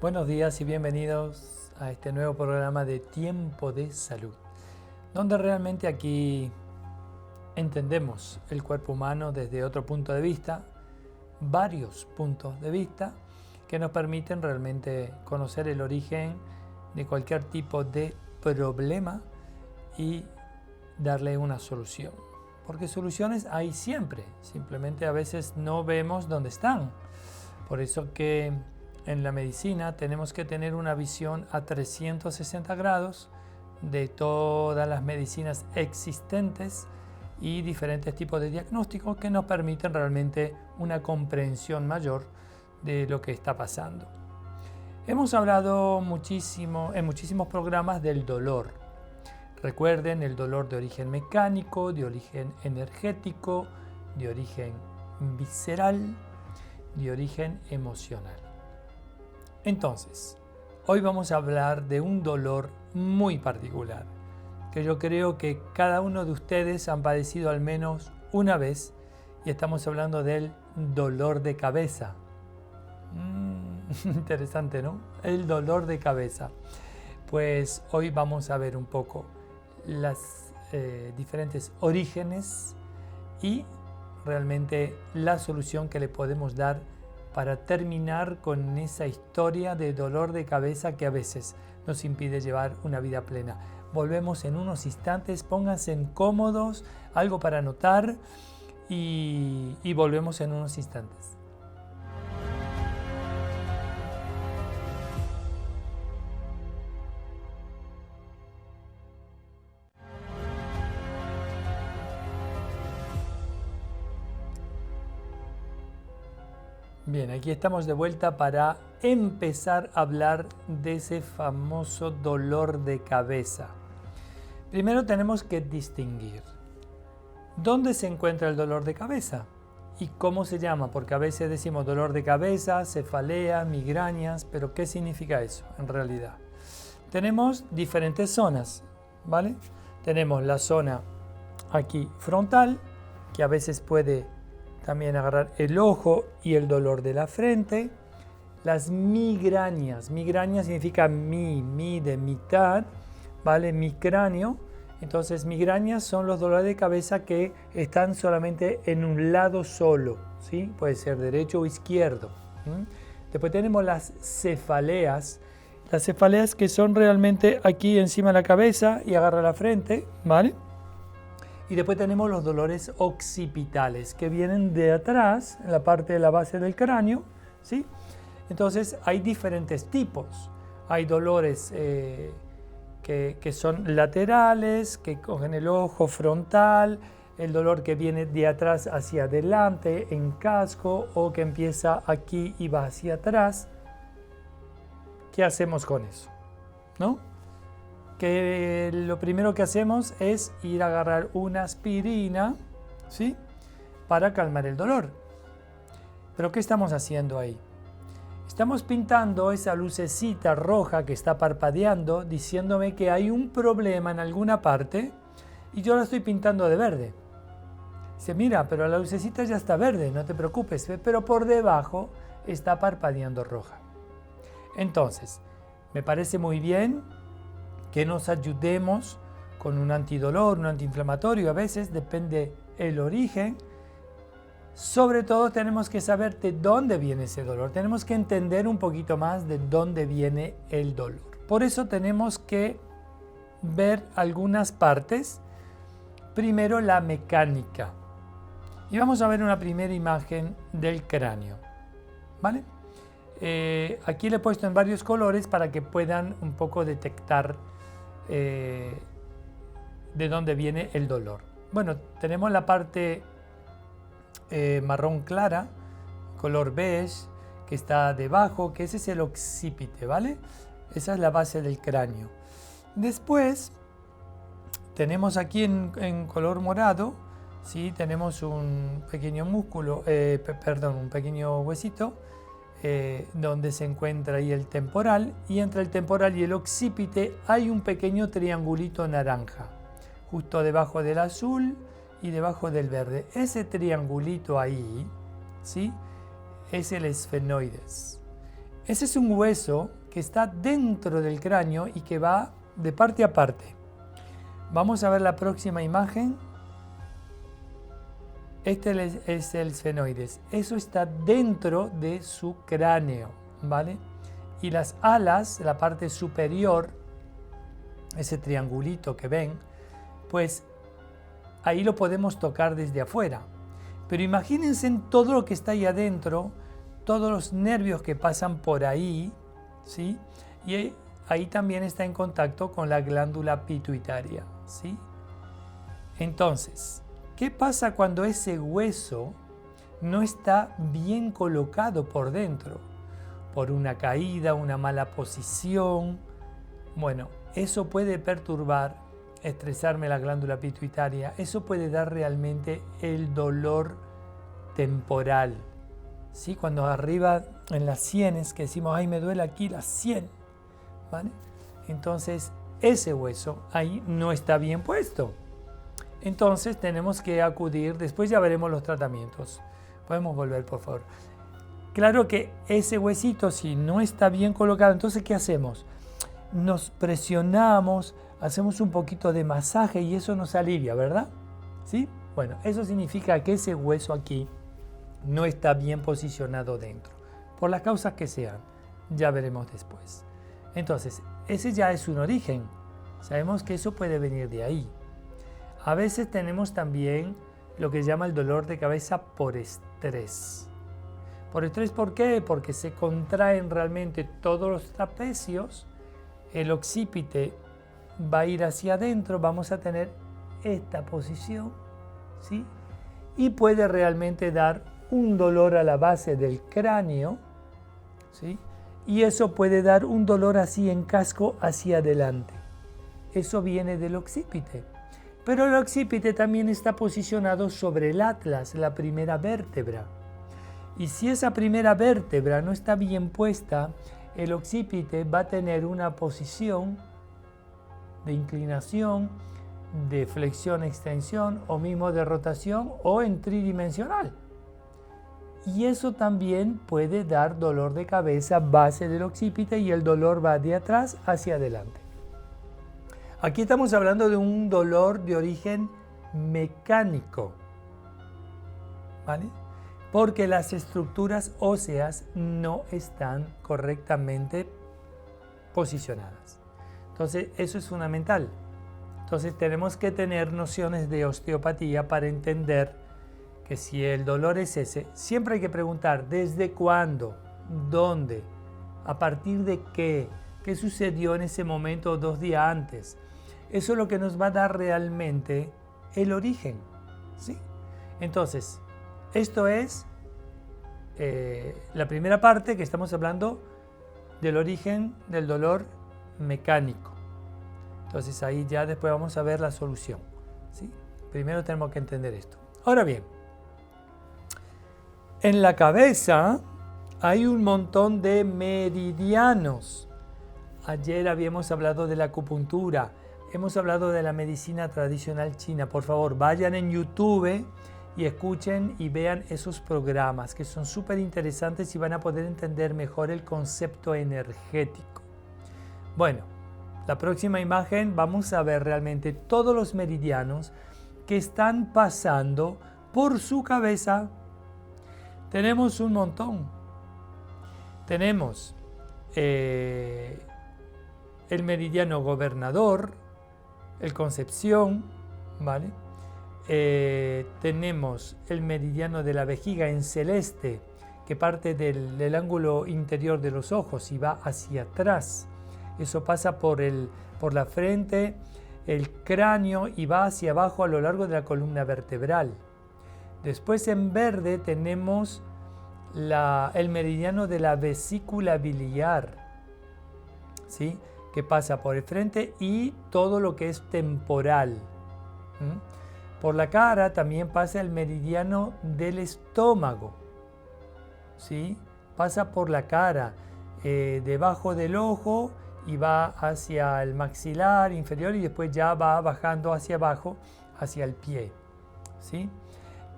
Buenos días y bienvenidos a este nuevo programa de Tiempo de Salud, donde realmente aquí entendemos el cuerpo humano desde otro punto de vista, varios puntos de vista que nos permiten realmente conocer el origen de cualquier tipo de problema y darle una solución. Porque soluciones hay siempre, simplemente a veces no vemos dónde están. Por eso que en la medicina tenemos que tener una visión a 360 grados de todas las medicinas existentes y diferentes tipos de diagnósticos que nos permiten realmente una comprensión mayor de lo que está pasando. Hemos hablado en muchísimos programas del dolor. Recuerden el dolor de origen mecánico, de origen energético, de origen visceral, de origen emocional. Entonces, hoy vamos a hablar de un dolor muy particular, que yo creo que cada uno de ustedes han padecido al menos una vez, y estamos hablando del dolor de cabeza. Interesante, ¿no? El dolor de cabeza. Pues hoy vamos a ver un poco las diferentes orígenes y realmente la solución que le podemos dar para terminar con esa historia de dolor de cabeza que a veces nos impide llevar una vida plena. Volvemos en unos instantes, pónganse cómodos, algo para anotar y volvemos en unos instantes. Bien, aquí estamos de vuelta para empezar a hablar de ese famoso dolor de cabeza. Primero tenemos que distinguir dónde se encuentra el dolor de cabeza y cómo se llama, porque a veces decimos dolor de cabeza, cefalea, migrañas, pero ¿qué significa eso en realidad? Tenemos diferentes zonas, ¿vale? Tenemos la zona aquí frontal, que a veces puede también agarrar el ojo y el dolor de la frente. Las migrañas. Migraña significa mi de mitad, ¿vale? Mi cráneo. Entonces, migrañas son los dolores de cabeza que están solamente en un lado solo, ¿sí? Puede ser derecho o izquierdo. Después tenemos las cefaleas. Las cefaleas que son realmente aquí encima de la cabeza y agarra la frente, ¿vale? Y después tenemos los dolores occipitales, que vienen de atrás, en la parte de la base del cráneo, ¿sí? Entonces hay diferentes tipos. Hay dolores que son laterales, que cogen el ojo frontal, el dolor que viene de atrás hacia adelante, en casco, o que empieza aquí y va hacia atrás. ¿Qué hacemos con eso? ¿No? Que lo primero que hacemos es ir a agarrar una aspirina, ¿sí? Para calmar el dolor. ¿Pero qué estamos haciendo ahí? Estamos pintando esa lucecita roja que está parpadeando, diciéndome que hay un problema en alguna parte y yo la estoy pintando de verde. Dice, mira, pero la lucecita ya está verde, no te preocupes, pero por debajo está parpadeando roja. Entonces, me parece muy bien que nos ayudemos con un antidolor, un antiinflamatorio, a veces depende el origen. Sobre todo tenemos que saber de dónde viene ese dolor, tenemos que entender un poquito más de dónde viene el dolor. Por eso tenemos que ver algunas partes. Primero la mecánica. Y vamos a ver una primera imagen del cráneo, ¿vale? Aquí le he puesto en varios colores para que puedan un poco detectar de dónde viene el dolor. Bueno, tenemos la parte marrón clara, color beige, que está debajo, que ese es el occipite, ¿vale? Esa es la base del cráneo. Después tenemos aquí en color morado, ¿sí? Tenemos un pequeño músculo, un pequeño huesito, donde se encuentra ahí el temporal, y entre el temporal y el occipite hay un pequeño triangulito naranja, justo debajo del azul y debajo del verde. Ese triangulito ahí, ¿sí? Es el esfenoides. Ese es un hueso que está dentro del cráneo y que va de parte a parte. Vamos a ver la próxima imagen. Este es el sfenoides. Eso está dentro de su cráneo, ¿vale? Y las alas, la parte superior, ese triangulito que ven, pues ahí lo podemos tocar desde afuera. Pero imagínense en todo lo que está ahí adentro, todos los nervios que pasan por ahí, ¿sí? Y ahí también está en contacto con la glándula pituitaria, ¿sí? Entonces, ¿qué pasa cuando ese hueso no está bien colocado por dentro? Por una caída, una mala posición. Bueno, eso puede perturbar, estresarme la glándula pituitaria. Eso puede dar realmente el dolor temporal. ¿Sí? Cuando arriba en las sienes, que decimos, ay, me duele aquí la sien, ¿vale? Entonces, ese hueso ahí no está bien puesto. Entonces, tenemos que acudir, después ya veremos los tratamientos. Podemos volver, por favor. Claro que ese huesito, si no está bien colocado, entonces, ¿qué hacemos? Nos presionamos, hacemos un poquito de masaje y eso nos alivia, ¿verdad? ¿Sí? Bueno, eso significa que ese hueso aquí no está bien posicionado dentro, por las causas que sean, ya veremos después. Entonces, ese ya es un origen, sabemos que eso puede venir de ahí. A veces tenemos también lo que se llama el dolor de cabeza por estrés. Por estrés, ¿por qué? Porque se contraen realmente todos los trapecios, el occipite va a ir hacia adentro, vamos a tener esta posición, ¿sí? Y puede realmente dar un dolor a la base del cráneo, ¿sí? Y eso puede dar un dolor así en casco hacia adelante. Eso viene del occipite. Pero el occipite también está posicionado sobre el atlas, la primera vértebra. Y si esa primera vértebra no está bien puesta, el occipite va a tener una posición de inclinación, de flexión, extensión o mismo de rotación o en tridimensional. Y eso también puede dar dolor de cabeza base del occipite y el dolor va de atrás hacia adelante. Aquí estamos hablando de un dolor de origen mecánico, ¿vale? Porque las estructuras óseas no están correctamente posicionadas. Entonces, eso es fundamental. Entonces, tenemos que tener nociones de osteopatía para entender que si el dolor es ese, siempre hay que preguntar desde cuándo, dónde, a partir de qué sucedió en ese momento o 2 días antes. Eso es lo que nos va a dar realmente el origen, ¿sí? Entonces, esto es la primera parte que estamos hablando del origen del dolor mecánico. Entonces ahí ya después vamos a ver la solución, ¿sí? Primero tenemos que entender esto. Ahora bien, en la cabeza hay un montón de meridianos. Ayer habíamos hablado de la acupuntura, hemos hablado de la medicina tradicional china. Por favor, vayan en YouTube y escuchen y vean esos programas que son súper interesantes y van a poder entender mejor el concepto energético. Bueno, la próxima imagen vamos a ver realmente todos los meridianos que están pasando por su cabeza. Tenemos un montón. Tenemos el meridiano gobernador, el Concepción, ¿vale? Tenemos el meridiano de la vejiga en celeste, que parte del ángulo interior de los ojos y va hacia atrás. Eso pasa por la frente, el cráneo y va hacia abajo a lo largo de la columna vertebral. Después en verde tenemos el meridiano de la vesícula biliar, ¿sí? Que pasa por el frente y todo lo que es temporal. Por la cara también pasa el meridiano del estómago, ¿sí? Pasa por la cara, debajo del ojo y va hacia el maxilar inferior y después ya va bajando hacia abajo, hacia el pie, ¿sí?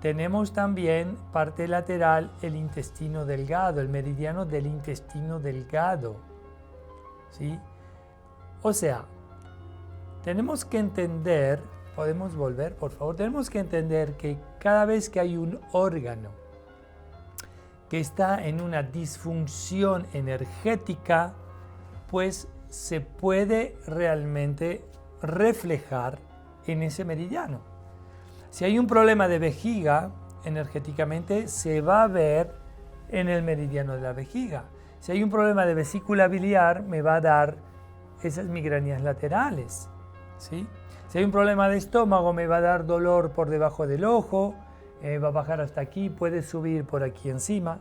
tenemos también parte lateral el intestino delgado, el meridiano del intestino delgado, ¿sí? O sea, tenemos que entender, podemos volver, por favor, tenemos que entender que cada vez que hay un órgano que está en una disfunción energética, pues se puede realmente reflejar en ese meridiano. Si hay un problema de vejiga, energéticamente se va a ver en el meridiano de la vejiga. Si hay un problema de vesícula biliar, me va a dar esas migrañas laterales, ¿sí? Si hay un problema de estómago, me va a dar dolor por debajo del ojo, va a bajar hasta aquí, puede subir por aquí encima.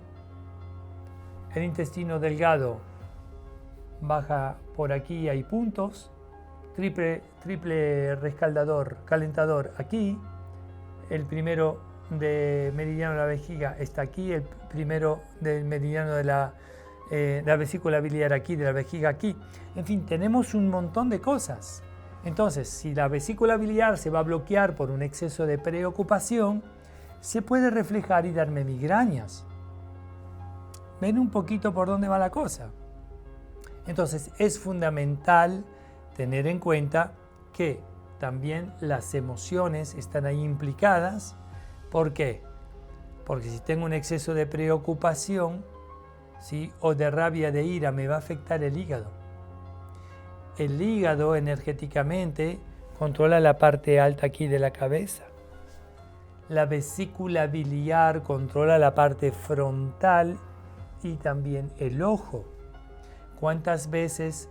El intestino delgado baja por aquí, hay puntos, triple rescaldador, calentador aquí, el primero de meridiano de la vejiga está aquí, el primero del meridiano de la vesícula biliar aquí, de la vejiga aquí. En fin, tenemos un montón de cosas. Entonces, si la vesícula biliar se va a bloquear por un exceso de preocupación, se puede reflejar y darme migrañas. ¿Ven un poquito por dónde va la cosa? Entonces, es fundamental tener en cuenta que también las emociones están ahí implicadas. ¿Por qué? Porque si tengo un exceso de preocupación, ¿sí?, o de rabia, de ira, me va a afectar el hígado. El hígado energéticamente controla la parte alta aquí de la cabeza. La vesícula biliar controla la parte frontal y también el ojo. ¿Cuántas veces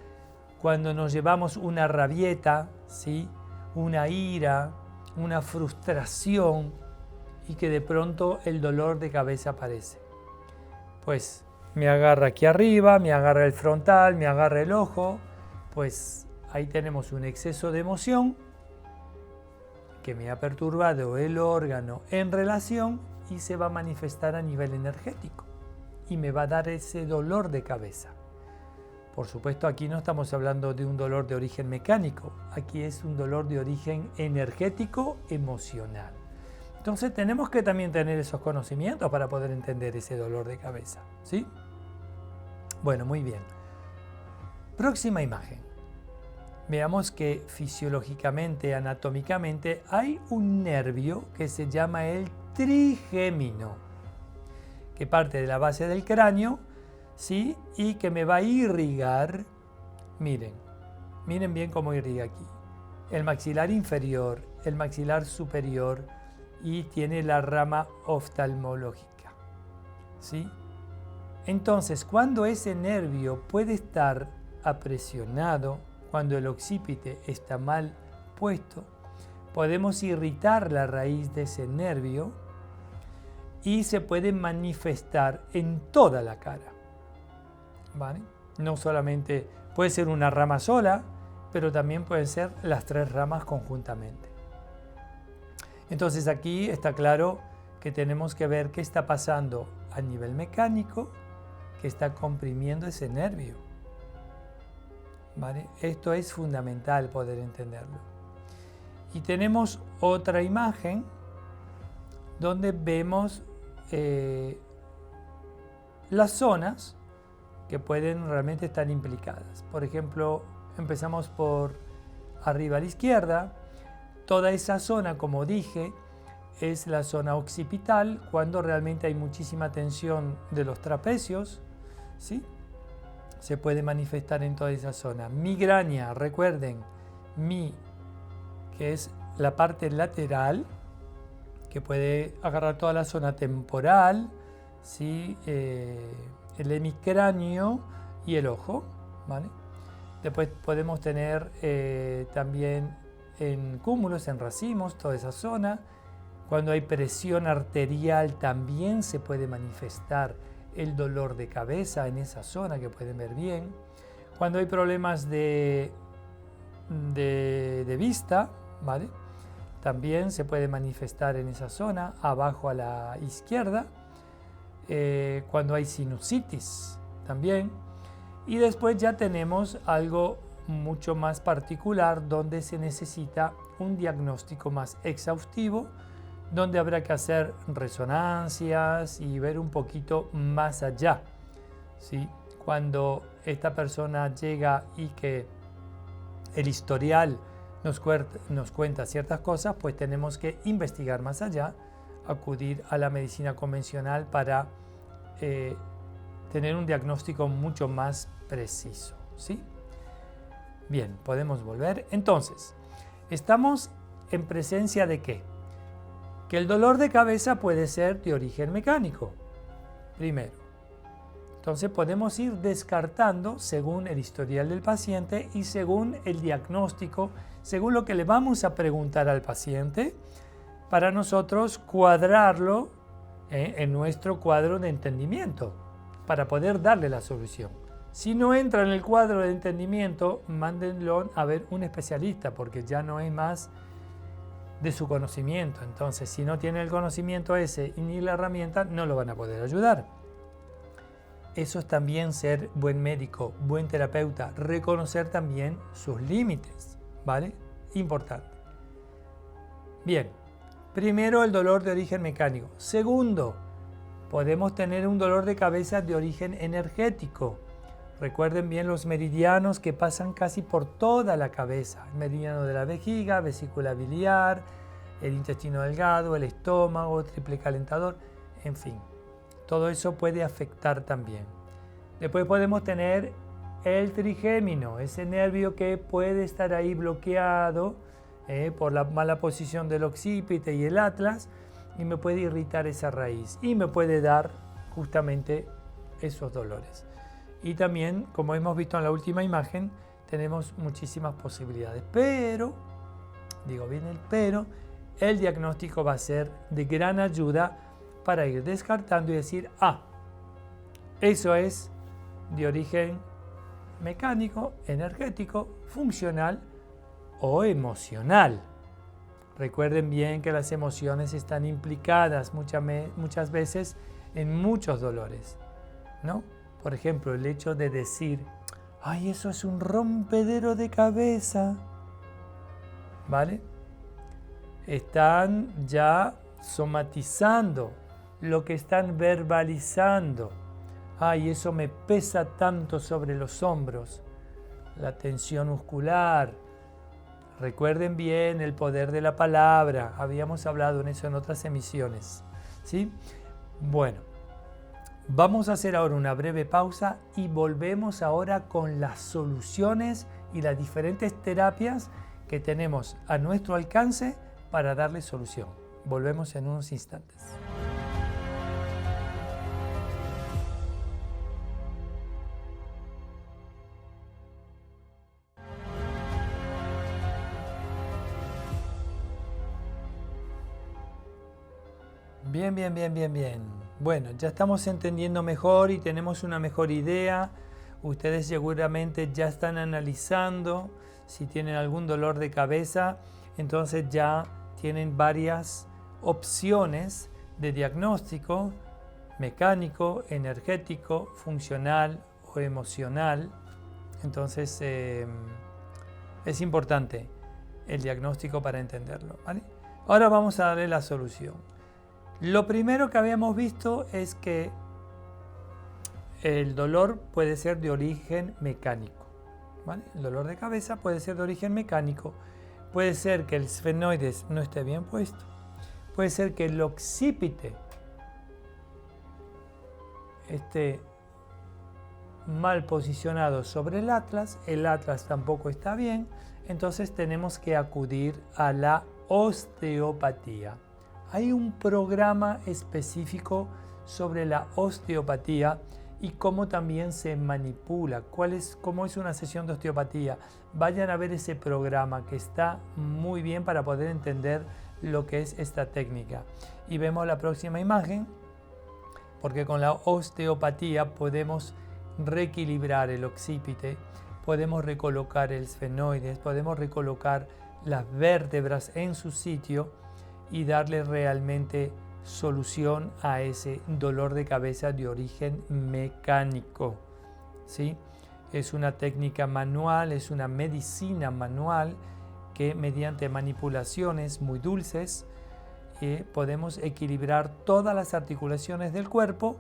cuando nos llevamos una rabieta, ¿sí?, una ira, una frustración, y que de pronto el dolor de cabeza aparece? Pues me agarra aquí arriba, me agarra el frontal, me agarra el ojo, pues ahí tenemos un exceso de emoción que me ha perturbado el órgano en relación y se va a manifestar a nivel energético y me va a dar ese dolor de cabeza. Por supuesto, aquí no estamos hablando de un dolor de origen mecánico, aquí es un dolor de origen energético, emocional. Entonces tenemos que también tener esos conocimientos para poder entender ese dolor de cabeza, ¿sí? Bueno, muy bien. Próxima imagen. Veamos que fisiológicamente, anatómicamente, hay un nervio que se llama el trigémino, que parte de la base del cráneo, ¿sí?, y que me va a irrigar, miren bien cómo irriga aquí, el maxilar inferior, el maxilar superior, y tiene la rama oftalmológica, ¿sí? Entonces, cuando ese nervio puede estar apresionado, cuando el occipite está mal puesto, podemos irritar la raíz de ese nervio y se puede manifestar en toda la cara, ¿vale? No solamente puede ser una rama sola, pero también pueden ser las tres ramas conjuntamente. Entonces aquí está claro que tenemos que ver qué está pasando a nivel mecánico, que está comprimiendo ese nervio, ¿vale? Esto es fundamental poder entenderlo. Y tenemos otra imagen donde vemos las zonas que pueden realmente estar implicadas. Por ejemplo, empezamos por arriba a la izquierda. Toda esa zona, como dije, es la zona occipital, cuando realmente hay muchísima tensión de los trapecios, ¿sí? Se puede manifestar en toda esa zona. Migraña, recuerden, que es la parte lateral, que puede agarrar toda la zona temporal, ¿sí?, el hemicráneo y el ojo, ¿vale? Después podemos tener también en cúmulos, en racimos, toda esa zona. Cuando hay presión arterial también se puede manifestar el dolor de cabeza en esa zona, que pueden ver bien. Cuando hay problemas de vista, ¿vale?, también se puede manifestar en esa zona, abajo a la izquierda. Cuando hay sinusitis también. Y después ya tenemos algo mucho más particular, donde se necesita un diagnóstico más exhaustivo, donde habrá que hacer resonancias y ver un poquito más allá, ¿sí? Cuando esta persona llega y que el historial nos cuenta ciertas cosas, pues tenemos que investigar más allá, acudir a la medicina convencional para tener un diagnóstico mucho más preciso, ¿sí? Bien, podemos volver. Entonces, estamos en presencia de ¿qué? Que el dolor de cabeza puede ser de origen mecánico, primero. Entonces podemos ir descartando según el historial del paciente y según el diagnóstico, según lo que le vamos a preguntar al paciente, para nosotros cuadrarlo en nuestro cuadro de entendimiento, para poder darle la solución. Si no entra en el cuadro de entendimiento, mándenlo a ver un especialista, porque ya no es más de su conocimiento. Entonces, si no tiene el conocimiento ese y ni la herramienta, no lo van a poder ayudar. Eso es también ser buen médico, buen terapeuta, reconocer también sus límites, ¿vale? Importante. Bien, primero el dolor de origen mecánico. Segundo, podemos tener un dolor de cabeza de origen energético. Recuerden bien los meridianos que pasan casi por toda la cabeza. El meridiano de la vejiga, vesícula biliar, el intestino delgado, el estómago, triple calentador, en fin. Todo eso puede afectar también. Después podemos tener el trigémino, ese nervio que puede estar ahí bloqueado por la mala posición del occipite y el atlas, y me puede irritar esa raíz y me puede dar justamente esos dolores. Y también, como hemos visto en la última imagen, tenemos muchísimas posibilidades. Pero, digo bien el pero, el diagnóstico va a ser de gran ayuda para ir descartando y decir, eso es de origen mecánico, energético, funcional o emocional. Recuerden bien que las emociones están implicadas muchas veces en muchos dolores, ¿no? Por ejemplo, el hecho de decir, ¡ay, eso es un rompedero de cabeza! ¿Vale? Están ya somatizando lo que están verbalizando. ¡Ay, eso me pesa tanto sobre los hombros! La tensión muscular. Recuerden bien el poder de la palabra. Habíamos hablado en eso en otras emisiones, ¿sí? Bueno, vamos a hacer ahora una breve pausa y volvemos ahora con las soluciones y las diferentes terapias que tenemos a nuestro alcance para darle solución. Volvemos en unos instantes. Bien. Bueno, ya estamos entendiendo mejor y tenemos una mejor idea. Ustedes seguramente ya están analizando si tienen algún dolor de cabeza, entonces ya tienen varias opciones de diagnóstico: mecánico, energético, funcional o emocional. Entonces es importante el diagnóstico para entenderlo, ¿vale? Ahora vamos a darle la solución. Lo primero que habíamos visto es que el dolor puede ser de origen mecánico, ¿vale? El dolor de cabeza puede ser de origen mecánico. Puede ser que el esfenoides no esté bien puesto. Puede ser que el occipite esté mal posicionado sobre el atlas tampoco está bien. Entonces tenemos que acudir a la osteopatía. Hay un programa específico sobre la osteopatía y cómo también se manipula, cómo es una sesión de osteopatía. Vayan a ver ese programa que está muy bien para poder entender lo que es esta técnica. Y vemos la próxima imagen, porque con la osteopatía podemos reequilibrar el occipite, podemos recolocar el esfenoides, podemos recolocar las vértebras en su sitio y darle realmente solución a ese dolor de cabeza de origen mecánico, ¿sí? Es una técnica manual, es una medicina manual que mediante manipulaciones muy dulces podemos equilibrar todas las articulaciones del cuerpo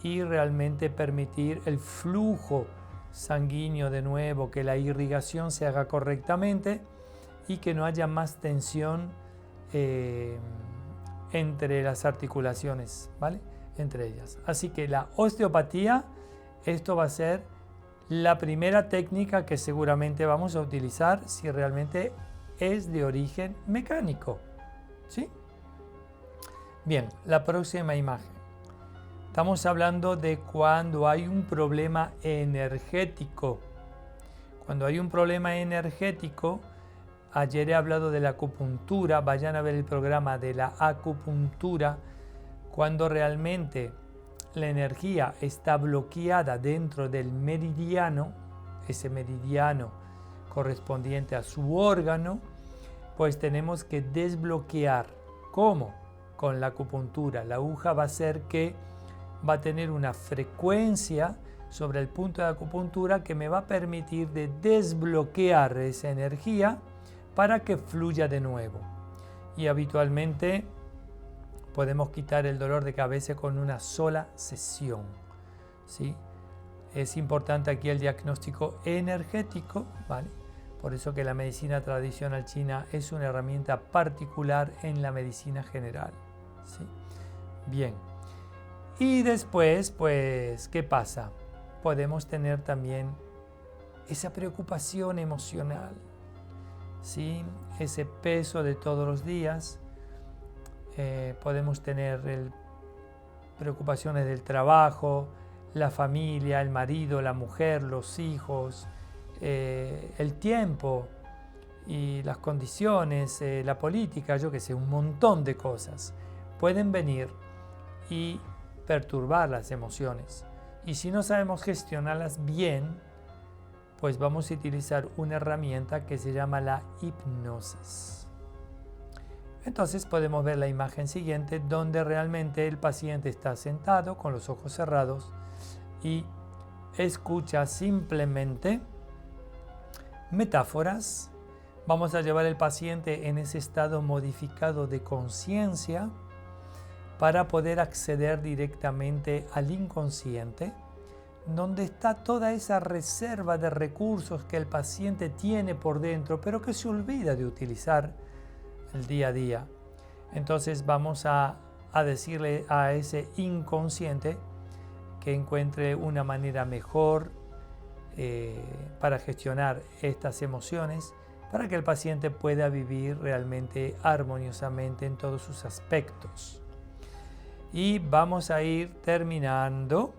y realmente permitir el flujo sanguíneo de nuevo, que la irrigación se haga correctamente y que no haya más tensión entre las articulaciones, ¿vale? Entre ellas. Así que la osteopatía, esto va a ser la primera técnica que seguramente vamos a utilizar si realmente es de origen mecánico, ¿sí? Bien, la próxima imagen. Estamos hablando de cuando hay un problema energético. Cuando hay un problema energético, ayer he hablado de la acupuntura, vayan a ver el programa de la acupuntura, cuando realmente la energía está bloqueada dentro del meridiano, ese meridiano correspondiente a su órgano, pues tenemos que desbloquear. ¿Cómo? Con la acupuntura. La aguja va a hacer que va a tener una frecuencia sobre el punto de acupuntura que me va a permitir de desbloquear esa energía para que fluya de nuevo. Y habitualmente podemos quitar el dolor de cabeza con una sola sesión, ¿sí? Es importante aquí el diagnóstico energético, ¿vale? Por eso que la medicina tradicional china es una herramienta particular en la medicina general, ¿sí? Bien. Y después, pues, ¿qué pasa? Podemos tener también esa preocupación emocional, ¿sí? Ese peso de todos los días. Podemos tener preocupaciones del trabajo, la familia, el marido, la mujer, los hijos, el tiempo y las condiciones, la política, yo qué sé, un montón de cosas pueden venir y perturbar las emociones. Y si no sabemos gestionarlas bien, pues vamos a utilizar una herramienta que se llama la hipnosis. Entonces podemos ver la imagen siguiente, donde realmente el paciente está sentado con los ojos cerrados y escucha simplemente metáforas. Vamos a llevar al paciente en ese estado modificado de conciencia para poder acceder directamente al inconsciente, donde está toda esa reserva de recursos que el paciente tiene por dentro, pero que se olvida de utilizar el día a día. Entonces vamos a decirle a ese inconsciente que encuentre una manera mejor para gestionar estas emociones, para que el paciente pueda vivir realmente armoniosamente en todos sus aspectos. Y vamos a ir terminando.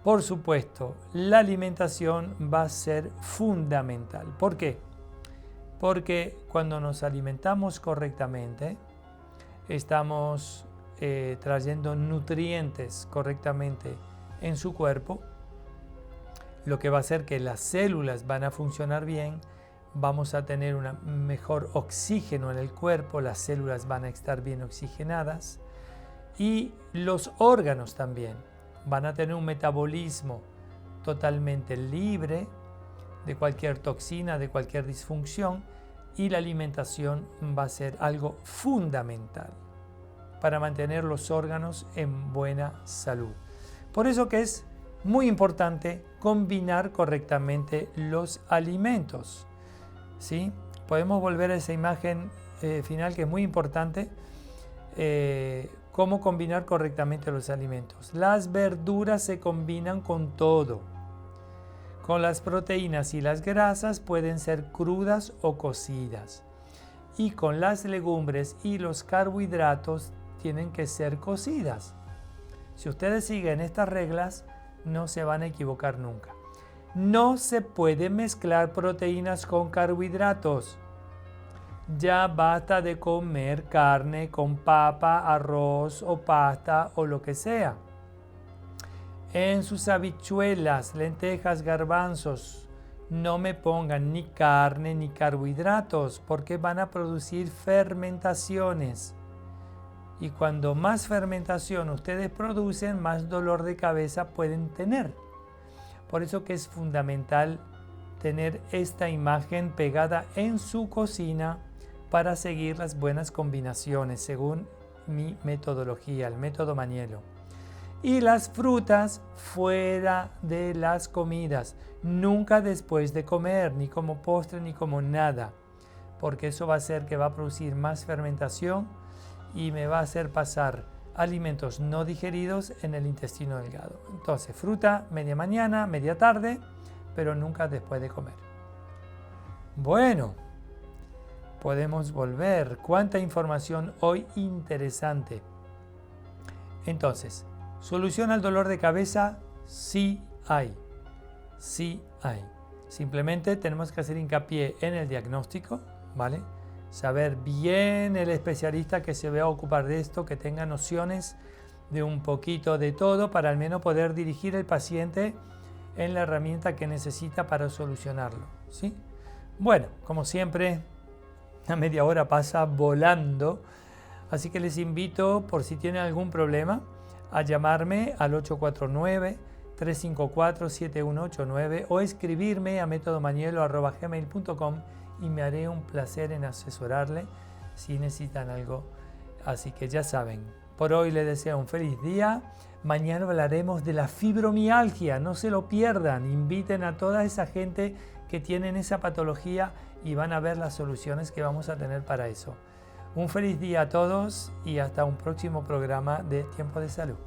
Por supuesto, la alimentación va a ser fundamental. ¿Por qué? Porque cuando nos alimentamos correctamente, estamos trayendo nutrientes correctamente en su cuerpo, lo que va a hacer que las células van a funcionar bien, vamos a tener un mejor oxígeno en el cuerpo, las células van a estar bien oxigenadas y los órganos también van a tener un metabolismo totalmente libre de cualquier toxina, de cualquier disfunción, y la alimentación va a ser algo fundamental para mantener los órganos en buena salud. Por eso que es muy importante combinar correctamente los alimentos, ¿sí? Podemos volver a esa imagen final, que es muy importante, cómo combinar correctamente los alimentos. Las verduras se combinan con todo. Con las proteínas y las grasas pueden ser crudas o cocidas. Y con las legumbres y los carbohidratos tienen que ser cocidas. Si ustedes siguen estas reglas, no se van a equivocar nunca. No se puede mezclar proteínas con carbohidratos. Ya basta de comer carne con papa, arroz o pasta o lo que sea. En sus habichuelas, lentejas, garbanzos, no me pongan ni carne ni carbohidratos, porque van a producir fermentaciones. Y cuando más fermentación ustedes producen, más dolor de cabeza pueden tener. Por eso que es fundamental tener esta imagen pegada en su cocina para seguir las buenas combinaciones según mi metodología, el método Manielo. Y las frutas fuera de las comidas, nunca después de comer, ni como postre ni como nada, porque eso va a hacer que va a producir más fermentación y me va a hacer pasar alimentos no digeridos en el intestino delgado. Entonces, fruta media mañana, media tarde, pero nunca después de comer. Bueno, podemos volver. Cuánta información hoy interesante. Entonces, ¿solución al dolor de cabeza? Sí hay. Sí hay. Simplemente tenemos que hacer hincapié en el diagnóstico, ¿vale? Saber bien el especialista que se va a ocupar de esto, que tenga nociones de un poquito de todo para al menos poder dirigir al paciente en la herramienta que necesita para solucionarlo, ¿sí? Bueno, como siempre, la media hora pasa volando, así que les invito, por si tienen algún problema, a llamarme al 849-354-7189 o escribirme a metodomanielo@gmail.com y me haré un placer en asesorarle si necesitan algo. Así que ya saben, por hoy les deseo un feliz día. Mañana hablaremos de la fibromialgia, no se lo pierdan. Inviten a toda esa gente que tienen esa patología y van a ver las soluciones que vamos a tener para eso. Un feliz día a todos y hasta un próximo programa de Tiempo de Salud.